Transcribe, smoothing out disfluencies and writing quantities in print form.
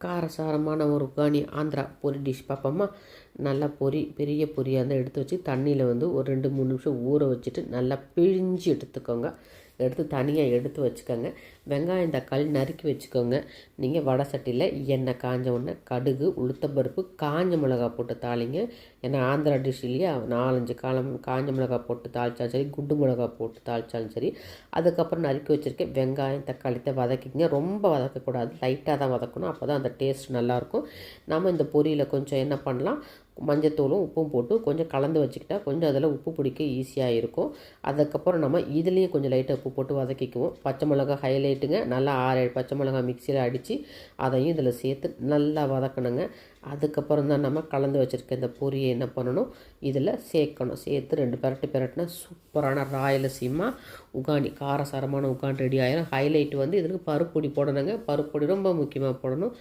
காரசாரமான ஒரு உகானி ஆந்திரா பொரி டிஷ் பார்ப்போமா. நல்லா பெரிய பொரியாக இருந்தால் எடுத்து வச்சு தண்ணியில் வந்து ஒரு 2-3 நிமிஷம் ஊற வச்சுட்டு நல்லா பிழிஞ்சு எடுத்துக்கோங்க. எடுத்து தனியாக எடுத்து வச்சுக்கோங்க. வெங்காயம் தக்காளி நறுக்கி வச்சுக்கோங்க. நீங்கள் வடை சட்டியில் எண்ணெய் காஞ்ச உடனே கடுகு உளுத்தம்பருப்பு காஞ்ச மிளகா போட்டு தாளிங்க. ஏன்னா ஆந்திரா டிஷ் இல்லையா, 4-5 காஞ்ச மிளகா போட்டு தாளித்தாலும் சரி, குண்டு மிளகா போட்டு தாளித்தாலும் சரி. அதுக்கப்புறம் நறுக்கி வச்சுருக்கேன் வெங்காயம் தக்காளித்தை வதக்கிங்க. ரொம்ப வதக்கக்கூடாது, லைட்டாக தான் வதக்கணும். அப்போ தான் அந்த டேஸ்ட் நல்லாயிருக்கும். நம்ம இந்த பொரியில் கொஞ்சம் என்ன பண்ணலாம், மஞ்சத்தூளும் உப்பும் போட்டு கொஞ்சம் கலந்து வச்சுக்கிட்டா கொஞ்சம் அதில் உப்பு பிடிக்க ஈஸியாக இருக்கும். அதுக்கப்புறம் நம்ம இதுலேயும் கொஞ்சம் லைட்டாக உப்பு போட்டு வதக்கிக்குவோம். பச்சை மிளகா ஹைலைட்டுங்க. நல்லா 6-7 பச்சை மிளகா மிக்சியில் அடித்து அதையும் இதில் சேர்த்து நல்லா வதக்கணுங்க. அதுக்கப்புறம் தான் நம்ம கலந்து வச்சுருக்க இந்த பொரியை என்ன பண்ணணும், இதில் சேர்க்கணும். சேர்த்து 2 பிரட்டினா சூப்பரான ராயலசீமா உகானி காரசாரமான உகானி ரெடி ஆயிரும். ஹைலைட் வந்து இதுக்கு பருப்பு பொடி போடணுங்க. பருப்பு பொடி ரொம்ப முக்கியமாக போடணும்.